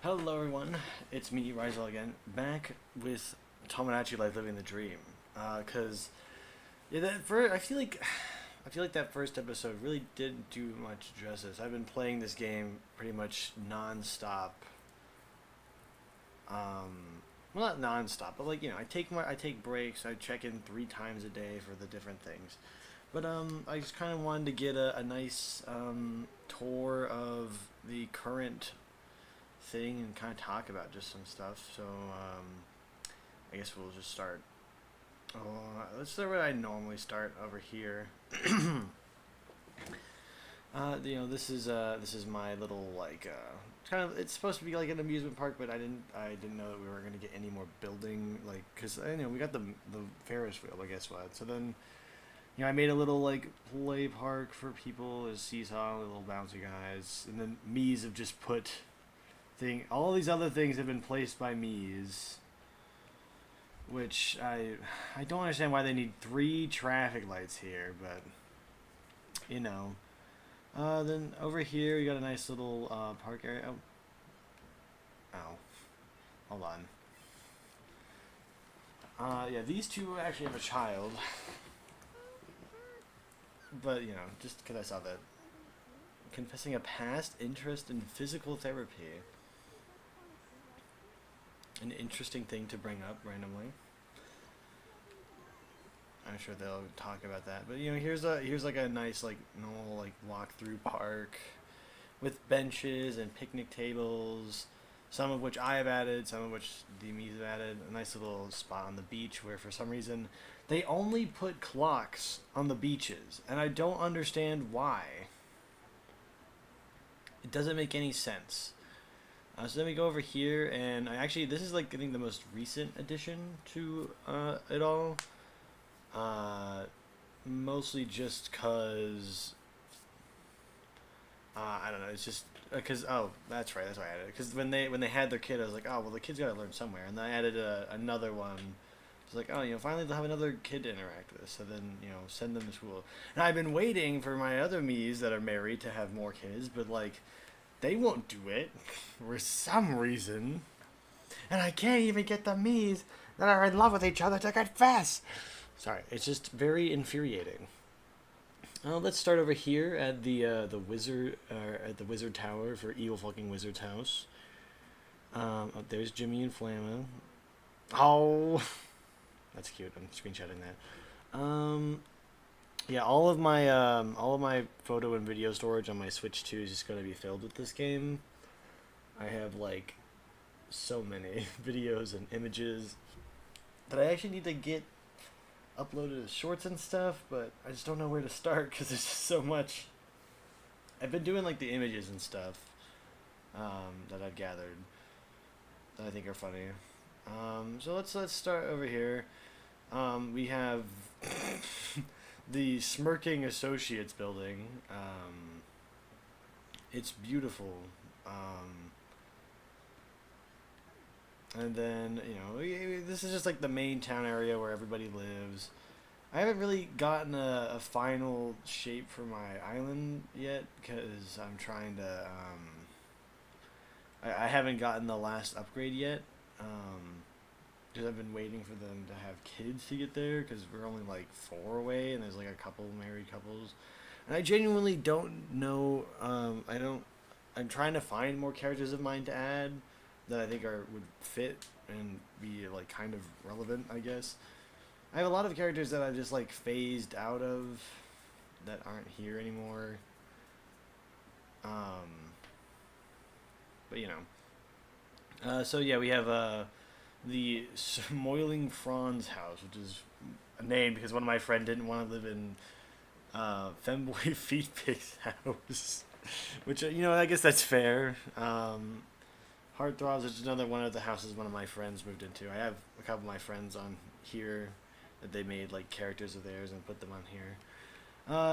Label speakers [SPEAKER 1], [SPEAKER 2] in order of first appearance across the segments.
[SPEAKER 1] Hello everyone, it's me, Rizival again, back with Tomodachi Life Living the Dream. Cause yeah, I feel like that first episode really didn't do much justice. I've been playing this game pretty much non-stop. Well, not non-stop, but like I take breaks. I check in 3 times a day for the different things. But I just kind of wanted to get a nice tour of the current thing and kind of talk about just some stuff. So I guess we'll just start. Let's start where I normally start over here. This is my little kind of, it's supposed to be like an amusement park, but I didn't know that we were gonna get any more building, like, cause we got the Ferris wheel, but guess what? So then I made a little like play park for people, a seesaw, little bouncy guys, and then Mies have just put all these other things have been placed by Mies, which I don't understand why they need 3 traffic lights here, but then over here we got a nice little park area. Oh, hold on. Yeah, these two actually have a child, but just because I saw that, confessing a past interest in physical therapy. An interesting thing to bring up randomly. I'm sure they'll talk about that. But here's like a nice like normal like walk-through park with benches and picnic tables, some of which I have added, some of which the Mies have added. A nice little spot on the beach where for some reason they only put clocks on the beaches, and I don't understand why. It doesn't make any sense. So then we go over here, and this is like I think the most recent addition to it all. Mostly just cause I don't know. It's just because that's right. That's why I added it. Because when they had their kid, I was like, oh well, the kid's gotta learn somewhere, and then I added another one. It's like, oh, finally they'll have another kid to interact with. So then send them to school. And I've been waiting for my other Mies that are married to have more kids, but like. They won't do it for some reason. And I can't even get the Mies that are in love with each other to confess. Sorry, it's just very infuriating. Let's start over here at the wizard tower for Evil Fucking Wizard's house. There's Jimmy and Flamma. Oh, that's cute. I'm screenshotting that. Yeah, all of my photo and video storage on my Switch 2 is just going to be filled with this game. I have like so many videos and images that I actually need to get uploaded as shorts and stuff, but I just don't know where to start because there's just so much. I've been doing like the images and stuff that I've gathered that I think are funny. So let's start over here. We have the Smirking Associates building. It's beautiful. And then, this is just like the main town area where everybody lives. I haven't really gotten a final shape for my island yet because I'm trying to, I haven't gotten the last upgrade yet. Because I've been waiting for them to have kids to get there, because we're only like 4 away, and there's like a couple married couples, and I genuinely don't know. I'm trying to find more characters of mine to add that I think would fit and be like kind of relevant. I guess I have a lot of characters that I've just like phased out of that aren't here anymore. But so yeah, we have the Smoiling Franz house, which is a name because one of my friends didn't want to live in Femboy Feet Pig's house, which I guess that's fair. Heartthrobs is another one of the houses one of my friends moved into. I have a couple of my friends on here that they made like characters of theirs and put them on here.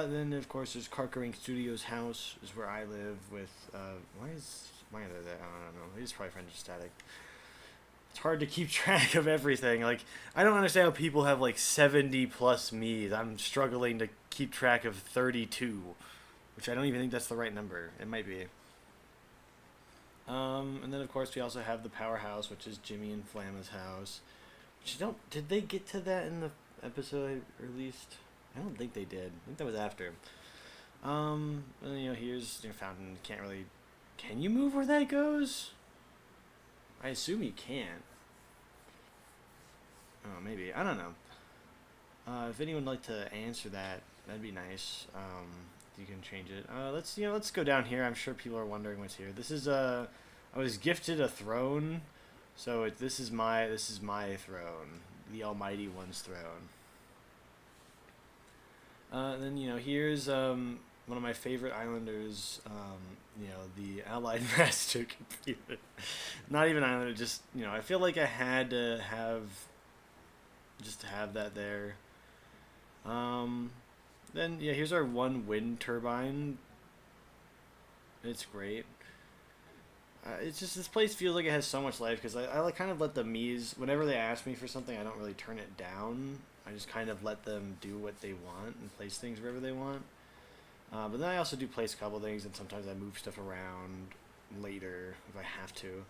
[SPEAKER 1] Then of course there's Karker Studios house is where I live with. Why is there that? I don't know. He's probably friends with Static. It's hard to keep track of everything. Like, I don't understand how people have like 70 plus Mies. I'm struggling to keep track of 32, which I don't even think that's the right number. It might be. And then of course we also have the powerhouse, which is Jimmy and Flamma's house. Which I don't. Did they get to that in the episode I released? I don't think they did. I think that was after. And, here's your fountain. Can't really. Can you move where that goes? I assume you can't. Oh, maybe. I don't know. If anyone would like to answer that, that'd be nice. You can change it. Let's go down here. I'm sure people are wondering what's here. This is I was gifted a throne, so this is my throne, the Almighty One's throne. Then here's one of my favorite islanders. The Allied Master Computer. Not even islander, just I feel like I had to have that there. Then here's our one wind turbine. It's great. It's just this place feels like it has so much life because I like kind of let the Mies, whenever they ask me for something, I don't really turn it down. I just kind of let them do what they want and place things wherever they want. But then I also do place a couple things, and sometimes I move stuff around later if I have to.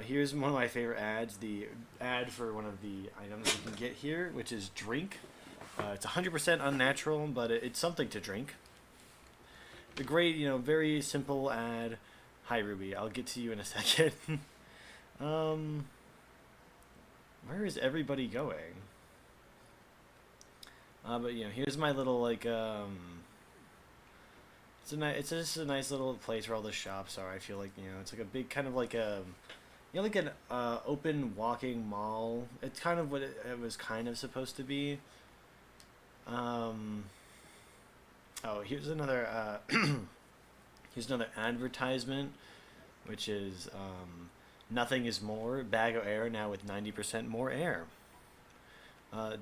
[SPEAKER 1] Here's one of my favorite ads, the ad for one of the items you can get here, which is drink. It's 100% unnatural, but it's something to drink. The great, very simple ad. Hi, Ruby. I'll get to you in a second. Where is everybody going? But here's my little it's just a nice little place where all the shops are. I feel like it's like a big kind of like a like an open walking mall. It's kind of what it was kind of supposed to be. Here's another here's another advertisement, which is nothing is more, bag of air now with 90% more air.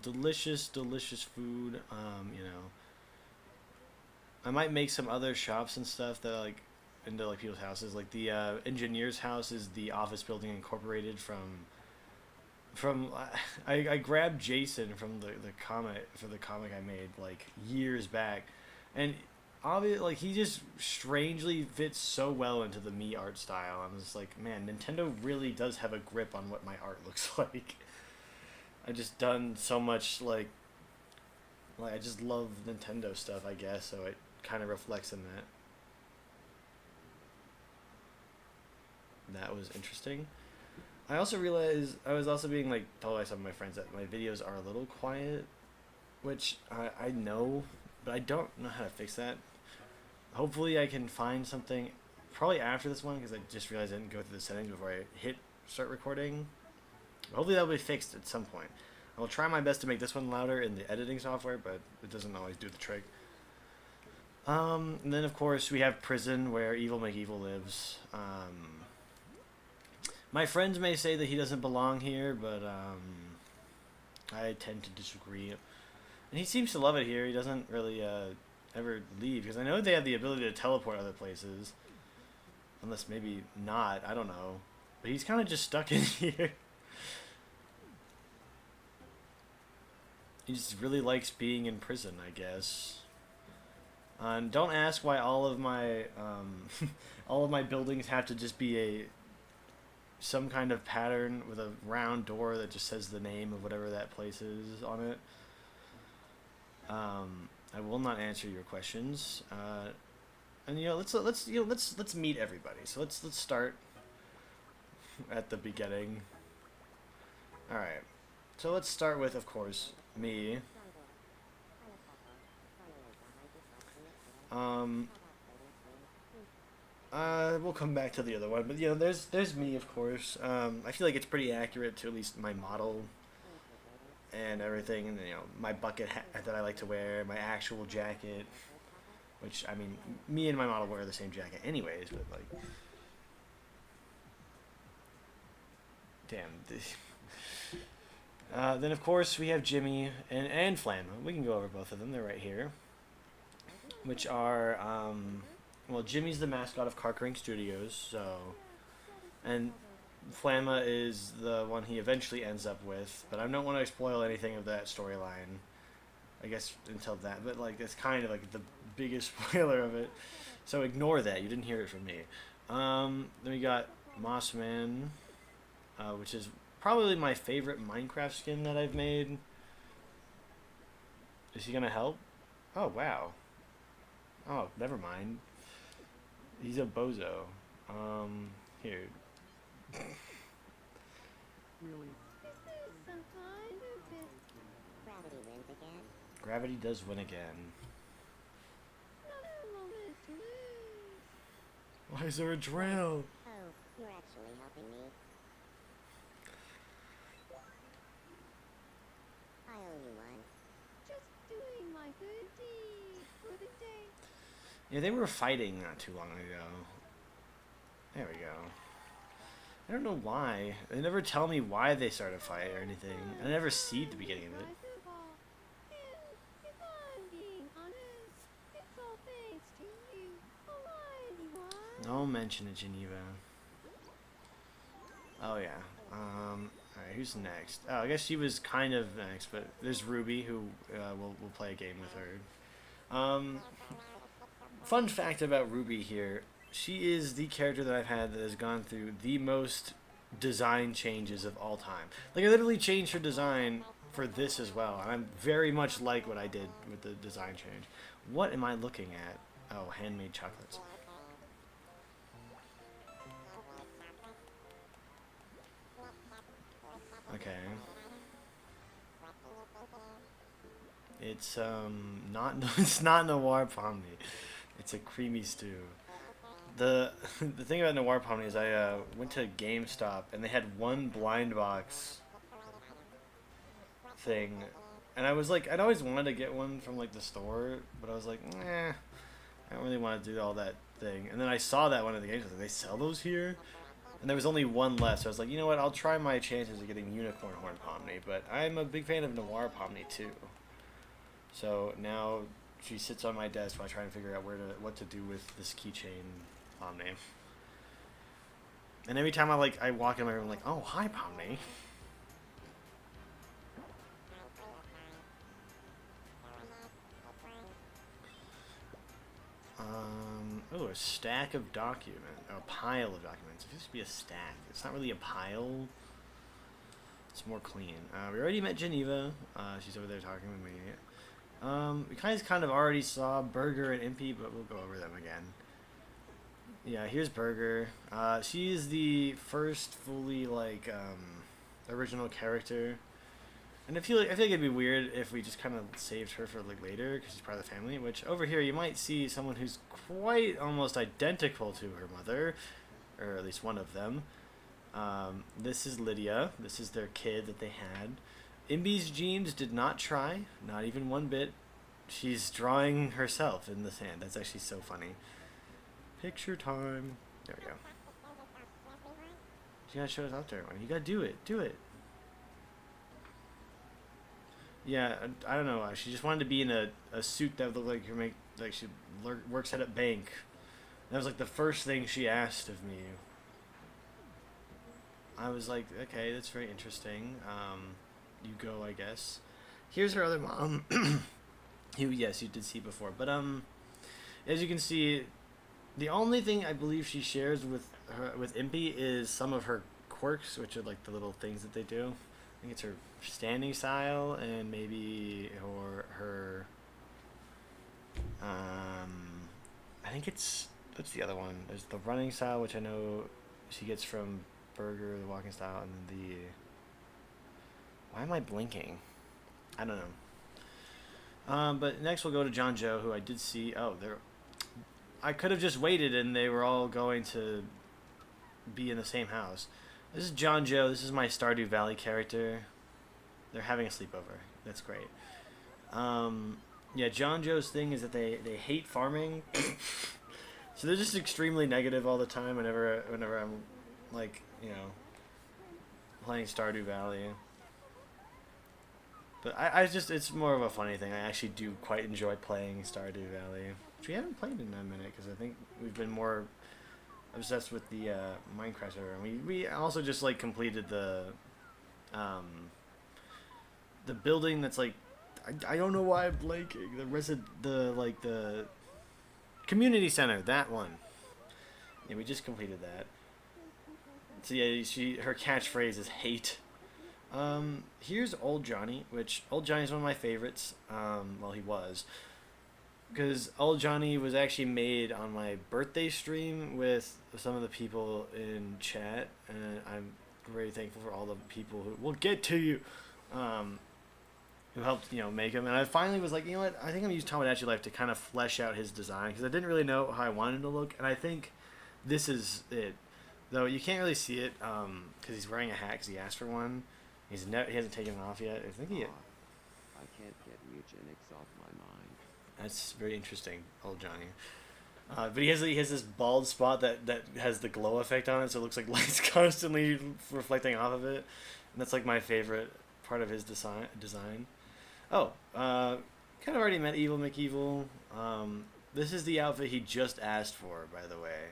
[SPEAKER 1] Delicious food. I might make some other shops and stuff that into people's houses. Like the engineer's house is the office building incorporated from I grabbed Jason from the comic I made years back, and obviously he just strangely fits so well into the me art style. I'm just like, man, Nintendo really does have a grip on what my art looks like. I just done so much I just love Nintendo stuff, I guess, so it kind of reflects in that. That was interesting. I also realized I was also being told by some of my friends that my videos are a little quiet, which I know, but I don't know how to fix that. Hopefully I can find something probably after this one, because I just realized I didn't go through the settings before I hit start recording. Hopefully that'll be fixed at some point. I will try my best to make this one louder in the editing software, but it doesn't always do the trick. And then of course we have prison, where Evil McEvil lives. My friends may say that he doesn't belong here, but I tend to disagree. And he seems to love it here. He doesn't really ever leave, because I know they have the ability to teleport other places. Unless maybe not, I don't know. But he's kind of just stuck in here. He just really likes being in prison, I guess. And don't ask why all of my all of my buildings have to just be some kind of pattern with a round door that just says the name of whatever that place is on it. I will not answer your questions. And let's meet everybody. So let's start at the beginning. All right. So let's start with, of course, me. We'll come back to the other one, but there's me, of course. I feel like it's pretty accurate to at least my model and everything, and my bucket hat that I like to wear, my actual jacket, which I mean, me and my model wear the same jacket anyways, but damn. Then of course we have Jimmy and Flamma. We can go over both of them. They're right here. Which are, well, Jimmy's the mascot of Karker Studios, so, and Flamma is the one he eventually ends up with, but I don't want to spoil anything of that storyline, I guess, until that, but it's kind of the biggest spoiler of it, so ignore that. You didn't hear it from me. Then we got Mossman, which is probably my favorite Minecraft skin that I've made. Is he gonna help? Oh wow. Oh, never mind. He's a bozo. Here.
[SPEAKER 2] Really?
[SPEAKER 1] Gravity does win again. Why is there a drill?
[SPEAKER 2] Oh, you're actually helping me. I owe you one. Just doing my good deed for the day.
[SPEAKER 1] Yeah, they were fighting not too long ago. There we go. I don't know why. They never tell me why they started a fight or anything. I never see the beginning of it.
[SPEAKER 2] If I'm being honest, it's all thanks to you.
[SPEAKER 1] Don't mention it, Geneva. Oh yeah. Alright, who's next? Oh, I guess she was kind of next, but there's Ruby, who we'll play a game with her. Fun fact about Ruby here. She is the character that I've had that has gone through the most design changes of all time. Like, I literally changed her design for this as well, and I'm very much like what I did with the design change. What am I looking at? Oh, handmade chocolates. Okay. It's not it's not noir pomni. It's a creamy stew. The the thing about noir pomni is I went to GameStop and they had one blind box thing, and I was like, I'd always wanted to get one from like the store, but I was like, I don't really want to do all that thing. And then I saw that one at the GameStop. Like, they sell those here, and there was only one left. So I was like, you know what? I'll try my chances of getting unicorn horn pomni. But I'm a big fan of noir pomni too. So now she sits on my desk while I try and figure out what to do with this keychain pomni. And every time I walk in my room, I'm like, oh, hi pomni. Oh, a stack of documents. A pile of documents. It used to be a stack. It's not really a pile. It's more clean. We already met Geneva. She's over there talking with me. We kind of already saw Burger and Impy, but we'll go over them again. Yeah, here's Burger. She is the first fully, original character. And I feel like it'd be weird if we just kind of saved her for later, because she's part of the family. Which over here you might see someone who's quite almost identical to her mother, or at least one of them. This is Lydia. This is their kid that they had. Imby's jeans did not try, not even one bit. She's drawing herself in the sand. That's actually so funny. Picture time. There we go. You gotta show us out there. You gotta do it. Do it. Yeah, I don't know. She just wanted to be in a suit that looked like she works at a bank. That was the first thing she asked of me. I was like, okay, that's very interesting. You go, I guess. Here's her other mom. Yes, you did see before. But as you can see, the only thing I believe she shares with Impy is some of her quirks, which are the little things that they do. I think it's her standing style and maybe her I think that's the other one. There's the running style, which I know she gets from Burger, the walking style, and then why am I blinking? I don't know. But next we'll go to John Joe, who I did see. Oh, I could have just waited and they were all going to be in the same house. This is John Joe. This is my Stardew Valley character. They're having a sleepover. That's great. Yeah, John Joe's thing is that they hate farming. So they're just extremely negative all the time whenever I'm playing Stardew Valley. But I just, it's more of a funny thing. I actually do quite enjoy playing Stardew Valley, which we haven't played in a minute because I think we've been more obsessed with the Minecraft server. And we also just completed the building that's I don't know why I'm blanking. The community center, that one. Yeah, we just completed that. So yeah, her catchphrase is hate. Here's Old Johnny, which Old Johnny's one of my favorites. Well, he was, because Old Johnny was actually made on my birthday stream with some of the people in chat, and I'm very thankful for all the people who will get to you, um, who helped make him. And I finally was like, you know what? I think I'm gonna use Tomodachi Life to kind of flesh out his design because I didn't really know how I wanted him to look, and I think this is it. Though you can't really see it because he's wearing a hat because he asked for one. He hasn't taken it off yet. I think he.
[SPEAKER 3] I can't get eugenics off my mind.
[SPEAKER 1] That's very interesting, Old Johnny. But he has this bald spot that has the glow effect on it, so it looks like light's constantly reflecting off of it, and that's like my favorite part of his design. Oh, kind of already met Evil McEvil. This is the outfit he just asked for, by the way.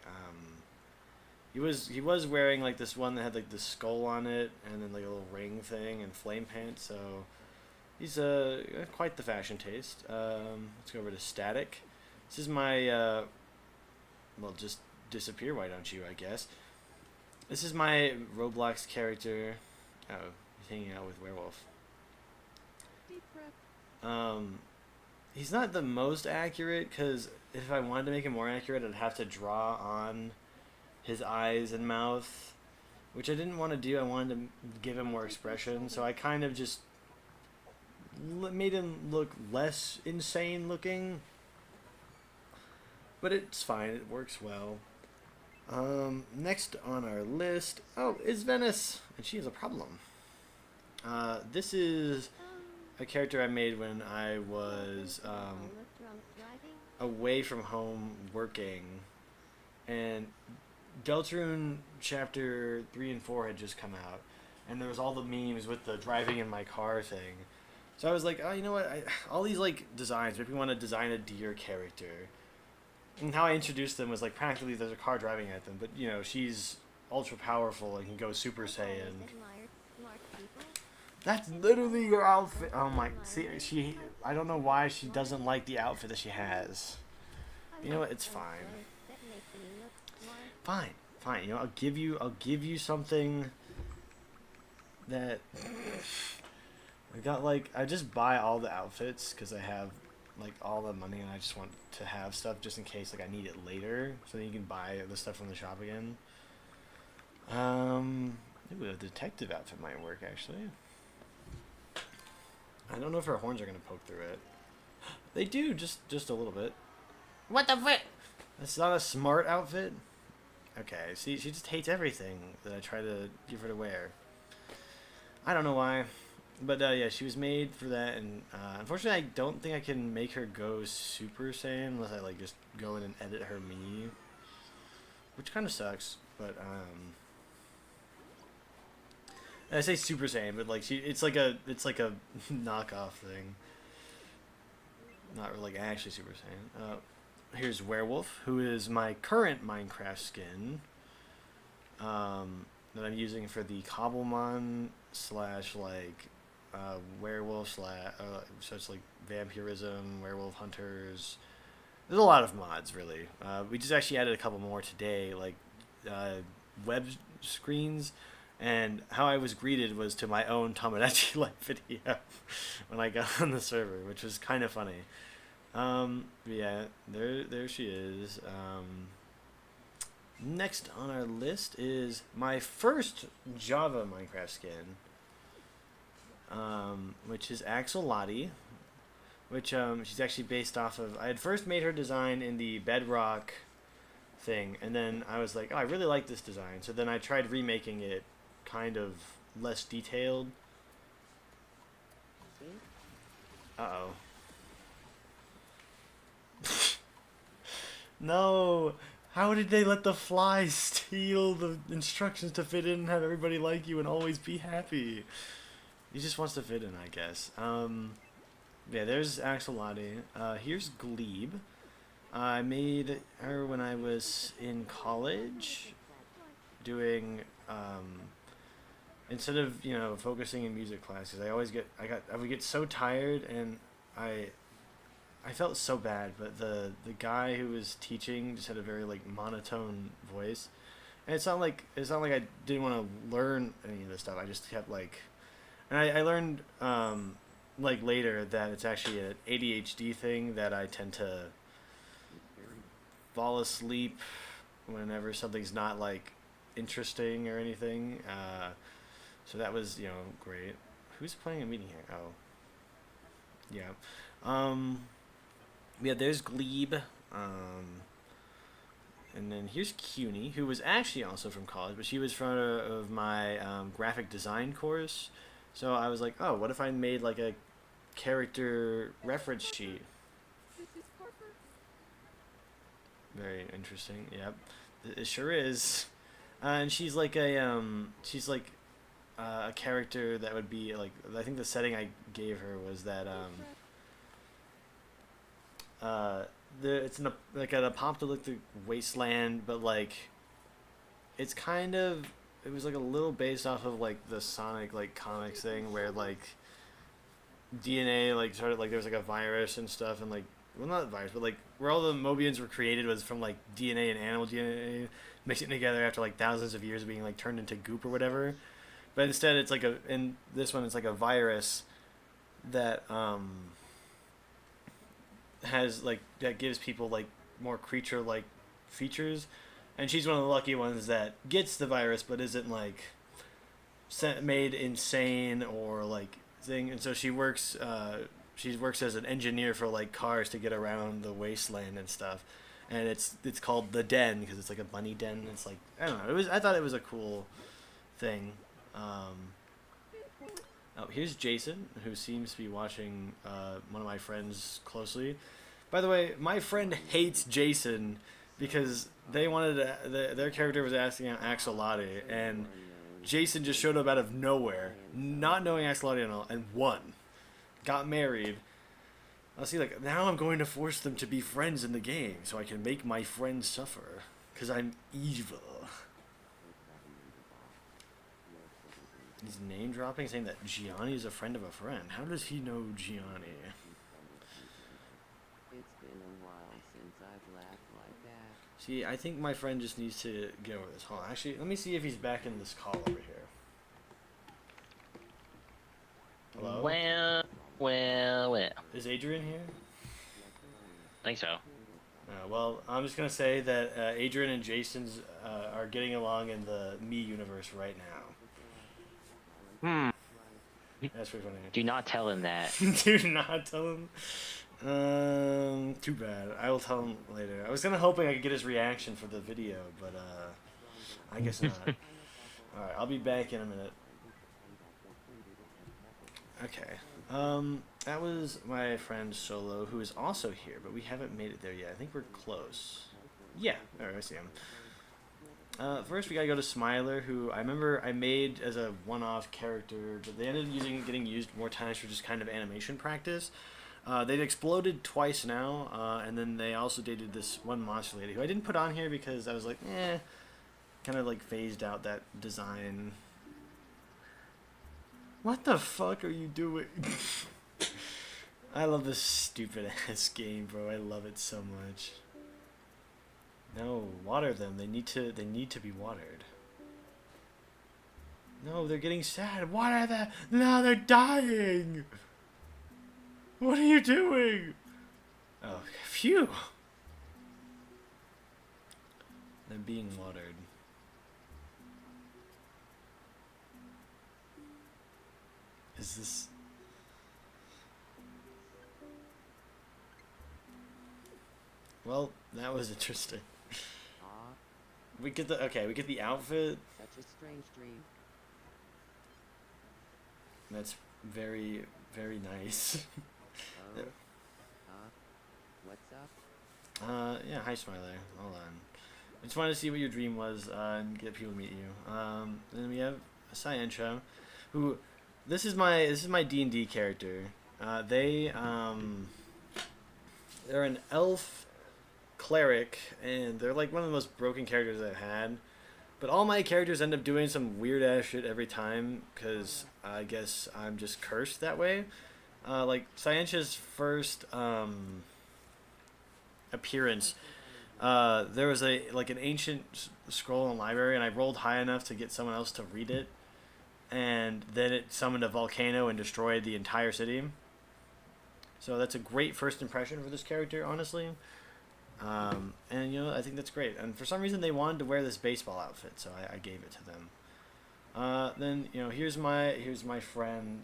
[SPEAKER 1] He was wearing like this one that had like the skull on it, and then like a little ring thing and flame pants. So he's quite the fashion taste. Let's go over to Static. This is my well, just disappear, why don't you, I guess. This is my Roblox character. Oh, he's hanging out with Werewolf.
[SPEAKER 2] Deep breath.
[SPEAKER 1] He's not the most accurate, because if I wanted to make him more accurate, I'd have to draw on his eyes and mouth, which I didn't want to do. I wanted to give him more expression, so I kind of just made him look less insane looking. But it's fine, it works well. Next on our list, is Venice, and she has a problem. This is a character I made when I was away from home working, and Deltarune Chapter 3 and 4 had just come out, and there was all the memes with the driving in my car thing. So I was like, oh, you know what, all these like designs make me want to design a deer character. And how I introduced them was like practically there's a car driving at them, but she's ultra powerful and can go Super Saiyan. That's literally your outfit. Oh my! See, I don't know why she doesn't like the outfit that she has. You know what? It's fine. Fine. I'll give you something that I just buy all the outfits because I have like all the money and I just want to have stuff just in case like I need it later, so then you can buy the stuff from the shop again. Ooh, a detective outfit might work actually. I don't know if her horns are gonna poke through it. They do, just a little bit. What the frick? That's not a smart outfit. Okay, see, she just hates everything that I try to give her to wear. I don't know why. But yeah, she was made for that, and unfortunately I don't think I can make her go Super Saiyan unless I like just go in and edit her Mii, which kind of sucks. But I say Super Saiyan, but like it's like a knockoff thing, not really like actually Super Saiyan. Here's Werewolf, who is my current Minecraft skin that I'm using for the Cobblemon / like werewolf / so it's like vampirism, werewolf hunters. There's a lot of mods really. We just actually added a couple more today, like web screens, and how I was greeted was to my own Tomodachi Life video when I got on the server, which was kind of funny. Yeah, there she is. Next on our list is my first Java Minecraft skin, which is Axolotl, which she's actually based off of. I had first made her design in the Bedrock thing, and then I was like, oh, I really like this design, so then I tried remaking it kind of less detailed. Uh-oh. No! How did they let the fly steal the instructions to fit in and have everybody like you and always be happy? He just wants to fit in, I guess. Yeah, there's Axolotl. Here's Glebe. I made her when I was in college, doing, instead of, focusing in music classes, I would get so tired, and I felt so bad, but the guy who was teaching just had a very like monotone voice, And it's not like I didn't want to learn any of this stuff. I just kept like, and I learned like later that it's actually an ADHD thing that I tend to fall asleep whenever something's not like interesting or anything. So that was great. Who's playing a meeting here? Oh, yeah. Yeah. There's Glebe. And then here's CUNY, who was actually also from college, but she was from of my graphic design course. So I was like, oh, what if I made like a character reference sheet?
[SPEAKER 2] This is Karker.
[SPEAKER 1] Very interesting. Yep, it sure is. And she's like a character that would be like, I think the setting I gave her was that it's in a like an apocalyptic wasteland, but like it's kind of it was like a little based off of like the Sonic like comics thing where like DNA like started like there was like a virus and stuff and like well not a virus but like where all the Mobians were created was from like DNA and animal DNA mixing together after like thousands of years of being like turned into goop or whatever. But instead it's like in this one it's like a virus that has like that gives people like more creature like features, and she's one of the lucky ones that gets the virus but isn't like made insane or like thing, and so she works as an engineer for like cars to get around the wasteland and stuff, and it's called the Den because it's like a bunny den. It's like I don't know. I thought it was a cool thing. Oh, here's Jason, who seems to be watching one of my friends closely. By the way, my friend hates Jason because they wanted their character was asking out Axolotl, and Jason just showed up out of nowhere, not knowing Axolotl and all, and won. Got married. I'll see, like, now I'm going to force them to be friends in the game so I can make my friends suffer. Because I'm evil. He's name dropping, saying that Gianni is a friend of a friend. How does he know Gianni?
[SPEAKER 3] It's been a while since I've laughed like that.
[SPEAKER 1] See, I think my friend just needs to get over this. Hold on, actually, let me see if he's back in this call over here. Hello?
[SPEAKER 4] Well.
[SPEAKER 1] Is Adrian here?
[SPEAKER 4] I think so.
[SPEAKER 1] Well, I'm just going to say that Adrian and Jason's are getting along in the me universe right now. That's pretty funny.
[SPEAKER 4] Do not tell him that.
[SPEAKER 1] Do not tell him. Too bad. I will tell him later. I was kind of hoping I could get his reaction for the video, but I guess not. Alright, I'll be back in a minute. Okay. That was my friend Solo, who is also here, but we haven't made it there yet. I think we're close. Yeah, there, I see him. First, we gotta go to Smiler, who I remember I made as a one-off character, but they ended up getting used more times for just kind of animation practice. They've exploded twice now, and then they also dated this one monster lady, who I didn't put on here because I was like, kind of like phased out that design. What the fuck are you doing? I love this stupid ass game, bro. I love it so much. No, water them. They need to be watered. No, they're getting sad. Water them. No, they're dying. What are you doing? Oh, phew. They're being watered. Is this... Well, that was interesting. We get the outfit.
[SPEAKER 3] Such a strange dream.
[SPEAKER 1] That's very, very nice.
[SPEAKER 3] Oh. What's up?
[SPEAKER 1] Yeah, hi Smiler. Hold on. I just wanted to see what your dream was and get people to meet you. Then we have Scientia, who this is my D&D character. They're an elf cleric, and they're like one of the most broken characters I've had. But all my characters end up doing some weird ass shit every time, because I guess I'm just cursed that way. Like Scientia's first appearance there was an ancient scroll in the library, and I rolled high enough to get someone else to read it, and then it summoned a volcano and destroyed the entire city. So that's a great first impression for this character, honestly. And I think that's great. And for some reason, they wanted to wear this baseball outfit, so I gave it to them. Then here's my friend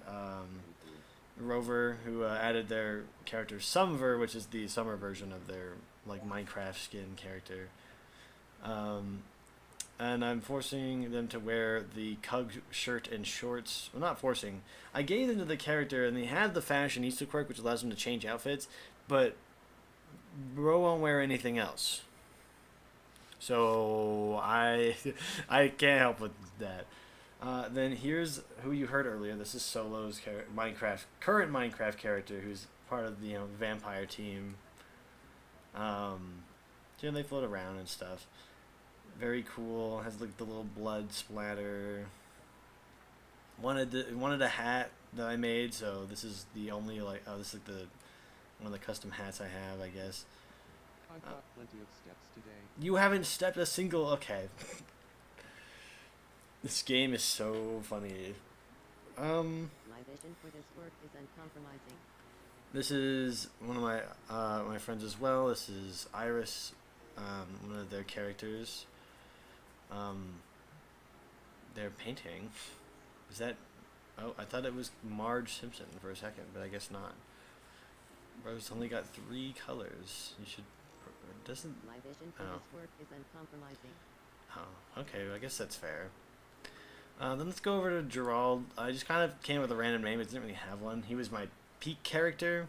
[SPEAKER 1] Rover, who added their character Sumver, which is the summer version of their like Minecraft skin character. And I'm forcing them to wear the Cug shirt and shorts. Well, not forcing. I gave them to the character, and they have the fashionista quirk, which allows them to change outfits, but bro won't wear anything else. So I can't help with that. Then here's who you heard earlier. This is Solo's current Minecraft character, who's part of the vampire team. They float around and stuff. Very cool. Has like the little blood splatter. Wanted a hat that I made, so this is the only this is like the one of the custom hats I have, I guess.
[SPEAKER 3] I've got plenty of steps today.
[SPEAKER 1] You haven't stepped a single. Okay. This game is so funny.
[SPEAKER 2] My vision for this work is uncompromising.
[SPEAKER 1] This is one of my friends as well. This is Iris, one of their characters. They're painting. Is that? Oh, I thought it was Marge Simpson for a second, but I guess not. Rose only got 3 colors. You should. Doesn't.
[SPEAKER 2] My vision for this work is uncompromising.
[SPEAKER 1] Oh, okay. I guess that's fair. Then let's go over to Gerald. I just kind of came up with a random name. It didn't really have one. He was my Peak character.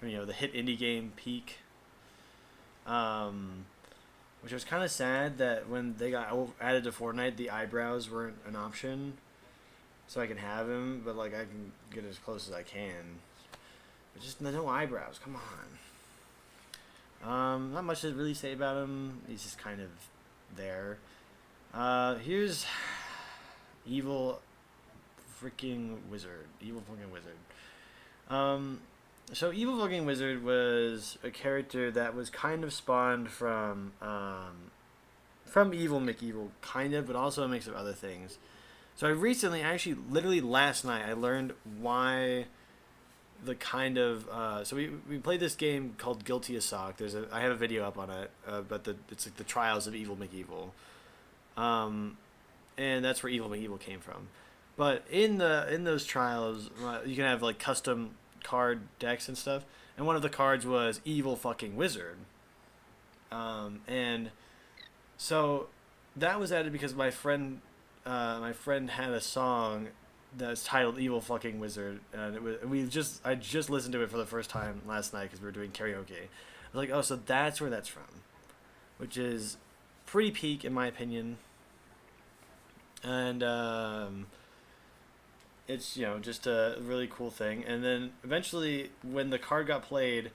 [SPEAKER 1] The hit indie game Peak. Which was kind of sad that when they got added to Fortnite, the eyebrows weren't an option. So I can have him, but I can get as close as I can. But just no eyebrows. Come on. Not much to really say about him. He's just kind of there. Here's Evil fucking Wizard. So Evil fucking Wizard was a character that was kind of spawned from Evil McEvil, kind of, but also a mix of other things. So I recently, actually, literally last night, I learned why the kind of so we played this game called Guilty as Sock. I have a video up on it, but it's like the trials of Evil McEvil, and that's where Evil McEvil came from. But in those trials, you can have like custom card decks and stuff, and one of the cards was Evil fucking Wizard, and so that was added because my friend had a song that's titled Evil fucking Wizard, and I just listened to it for the first time last night because we were doing karaoke. I was like, oh, so that's where that's from, which is pretty peak in my opinion, and it's just a really cool thing. And then eventually when the card got played,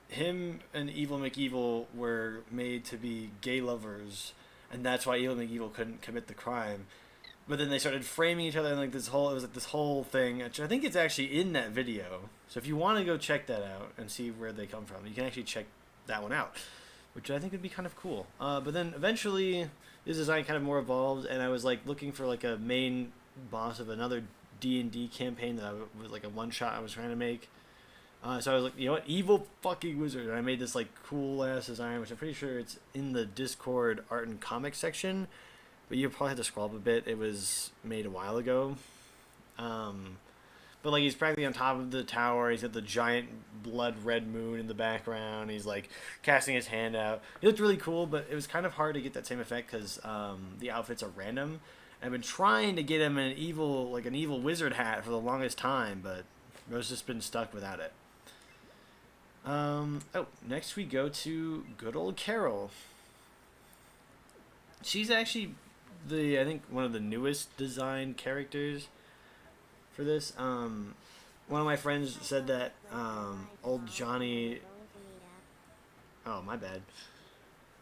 [SPEAKER 1] him and Evil McEvil were made to be gay lovers, and that's why Evil McEvil couldn't commit the crime. But then they started framing each other, and this whole thing, which I think it's actually in that video. So if you want to go check that out and see where they come from, you can actually check that one out, which I think would be kind of cool. But then eventually this design kind of more evolved, and I was looking for a main boss of another D&D campaign that was a one-shot I was trying to make. So I was like, you know what, Evil fucking Wizard, and I made this cool ass design, which I'm pretty sure it's in the Discord art and comics section, but you probably have to scroll up a bit. It was made a while ago. But he's practically on top of the tower. He's got the giant blood red moon in the background. He's casting his hand out. He looked really cool, but it was kind of hard to get that same effect because the outfits are random. I've been trying to get him an evil wizard hat for the longest time, but Rose just been stuck without it. Next we go to good old Carol. She's actually I think one of the newest design characters for this. One of my friends said that old Johnny. Oh, my bad.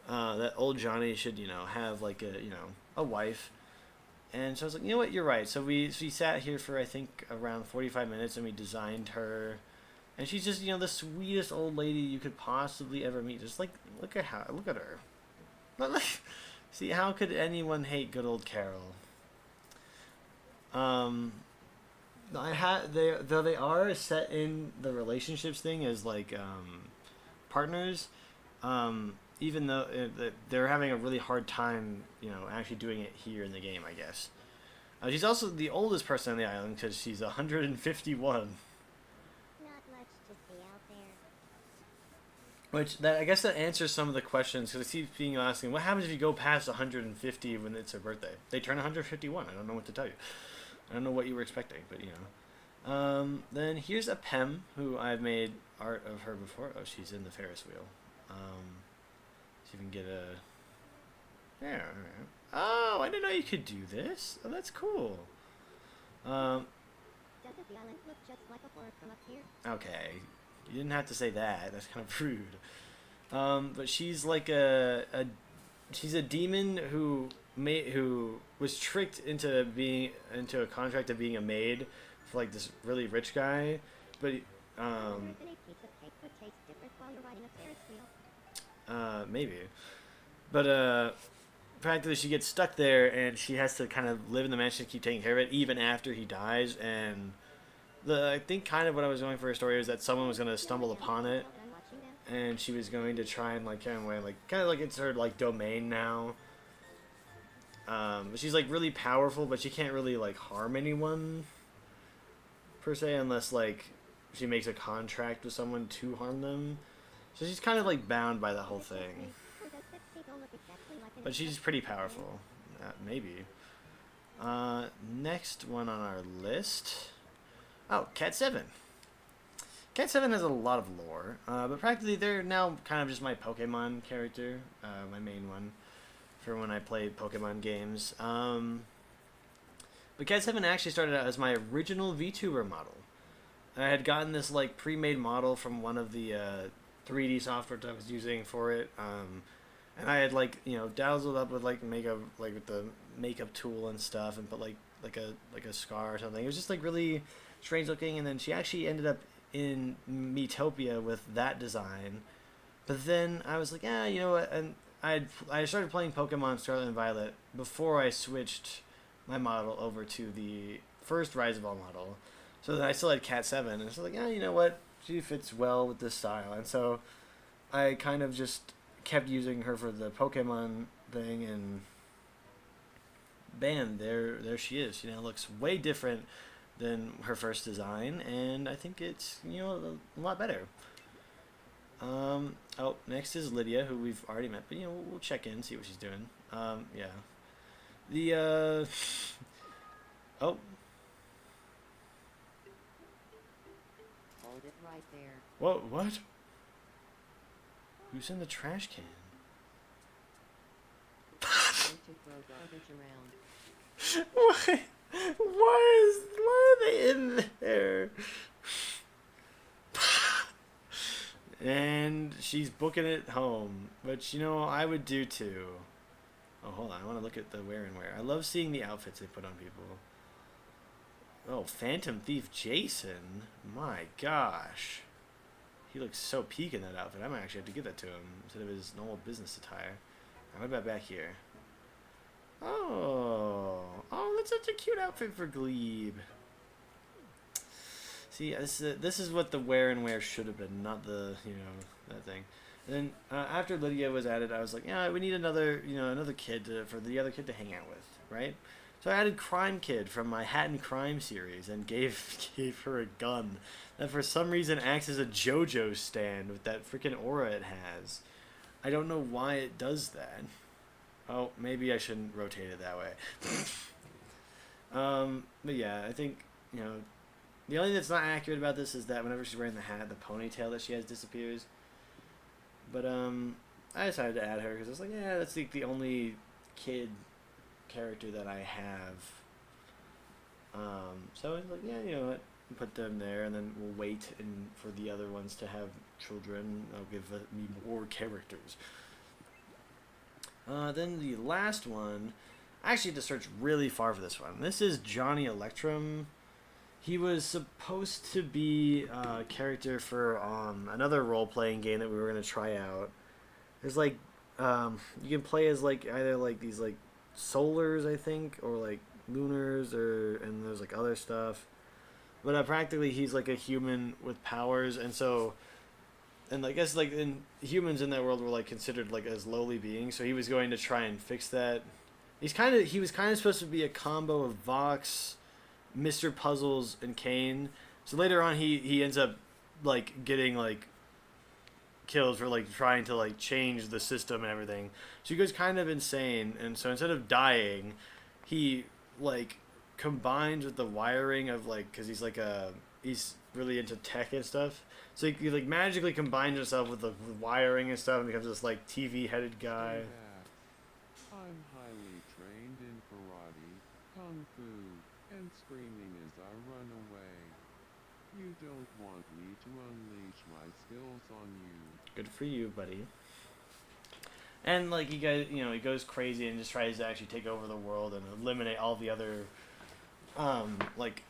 [SPEAKER 1] That old Johnny should have a wife. And so I was like, what, you're right. So we sat here for I think around 45 minutes, and we designed her And she's just, the sweetest old lady you could possibly ever meet. Just like, look at her. See, how could anyone hate good old Carol? Though they are set in the relationships thing as like partners, even though they're having a really hard time, actually doing it here in the game, I guess. She's also the oldest person on the island because she's 151.
[SPEAKER 2] Not much to see out there.
[SPEAKER 1] Which I guess that answers some of the questions because I see people asking, what happens if you go past 150 when it's her birthday? They turn 151. I don't know what to tell you. I don't know what you were expecting, but Then here's a Pem who I've made art of her before. Oh, she's in the Ferris wheel. See if we can get a. There. Oh, I didn't know you could do this. Oh, that's cool.
[SPEAKER 2] Doesn't the island look just like a forest from up here?
[SPEAKER 1] Okay, you didn't have to say that. That's kind of rude. But she's like she's a demon who was tricked into a contract of being a maid for like this really rich guy, but
[SPEAKER 2] I heard that a piece of cake would taste different while you're riding a Ferris wheel.
[SPEAKER 1] maybe, but practically she gets stuck there and she has to kind of live in the mansion, keep taking care of it even after he dies. And I think kind of what I was going for a story is that someone was going to stumble upon it
[SPEAKER 2] I'm watching them.
[SPEAKER 1] and she was going to try and kind of like it's her like domain now. But she's like really powerful, but she can't really like harm anyone per se unless like she makes a contract with someone to harm them. So she's kind of like bound by the whole thing.
[SPEAKER 2] Or does this people look exactly like an
[SPEAKER 1] But she's pretty powerful. Maybe. Next one on our list. Oh, Cat 7. Cat 7 has a lot of lore, but practically they're now kind of just my Pokemon character, my main one, for when I play Pokemon games. But Cat 7 actually started out as my original VTuber model. I had gotten this like pre-made model from one of the 3D software I was using for it, and I had like dazzled up with like makeup, like with the makeup tool and stuff, and put like a scar or something. It was just like really strange looking, and then she actually ended up in Miitopia with that design. But then I was like, yeah, you know what? And I started playing Pokemon Scarlet and Violet before I switched my model over to the first Rizival model. So then I still had Cat 7, and I was like, yeah, you know what? She fits well with this style. And so I kind of just kept using her for the Pokemon thing, and bam, there she is. She now looks way different than her first design, and I think it's a lot better. Oh, next is Lydia, who we've already met, but we'll check in, see what she's doing. Yeah. The oh,
[SPEAKER 3] Hold it right there.
[SPEAKER 1] what? Who's in the trash can?
[SPEAKER 3] Going to throw garbage around.
[SPEAKER 1] Why? Why are they in there? And she's booking it home, which I would do too. Oh, hold on, I want to look at the wear and wear. I love seeing the outfits they put on people. Oh, Phantom Thief Jason, my gosh, he looks so peak in that outfit. I might actually have to give that to him instead of his normal business attire. What about back here? Oh, that's such a cute outfit for Glebe. See, this is what the wear and wear should have been, not the that thing. And then after Lydia was added, I was like, yeah, we need another kid for the other kid to hang out with, right? So I added Crime Kid from my Hat and Crime series and gave her a gun that for some reason acts as a JoJo stand with that freaking aura it has. I don't know why it does that. Oh, maybe I shouldn't rotate it that way. But yeah, I think the only thing that's not accurate about this is that whenever she's wearing the hat, the ponytail that she has disappears. But I decided to add her because I was like, yeah, that's the only kid character that I have. So I was like, yeah, you know what, put them there, and then we'll wait for the other ones to have children. I'll give me more characters. Then the last one, I actually had to search really far for this one. This is Johnny Electrum. He was supposed to be a character for another role playing game that we were gonna try out. There's like you can play as like either like these like solars I think or like lunars or and there's like other stuff. But practically he's like a human with powers and so and I guess like in humans in that world were like considered like as lowly beings. So he was going to try and fix that. He was kind of supposed to be a combo of Vox, Mr. Puzzles, and Kane. So later on he ends up like getting like killed for like trying to like change the system and everything. So he goes kind of insane, and so instead of dying, he like combines with the wiring of like because he's really into tech and stuff. So he like magically combines himself with the wiring and stuff and becomes this like TV headed guy.
[SPEAKER 3] I'm highly trained in karate, kung fu, and screaming as I run away. You don't want me to unleash my skills on you.
[SPEAKER 1] Good for you, buddy. And like he goes crazy and just tries to actually take over the world and eliminate all the other, like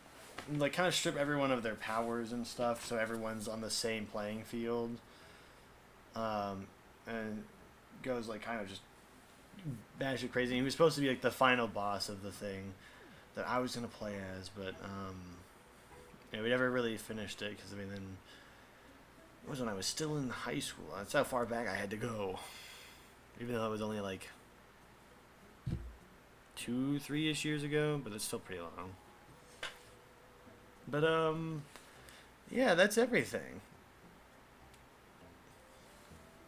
[SPEAKER 1] kind of strip everyone of their powers and stuff, so everyone's on the same playing field. And goes like kind of just batshit crazy. He was supposed to be like the final boss of the thing that I was gonna play as, but we never really finished it because then it was when I was still in high school. That's how far back I had to go, even though it was only like 2-3-ish years ago, but it's still pretty long. But yeah, that's everything.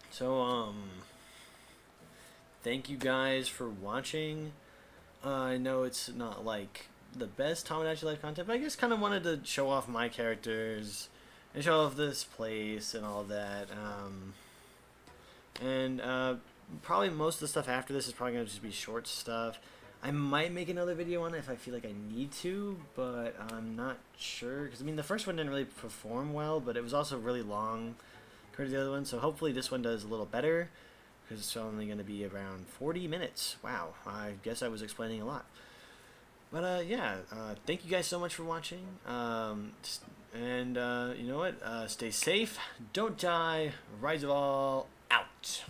[SPEAKER 1] So thank you guys for watching. I know it's not like the best Tomodachi Life content, but I just kind of wanted to show off my characters and show off this place and all that. Probably most of the stuff after this is probably going to just be short stuff. I might make another video on it if I feel like I need to, but I'm not sure. Because, I mean, the first one didn't really perform well, but it was also really long compared to the other one. So hopefully this one does a little better, because it's only going to be around 40 minutes. Wow, I guess I was explaining a lot. But, yeah, thank you guys so much for watching. You know what? Stay safe, don't die, Rizival out.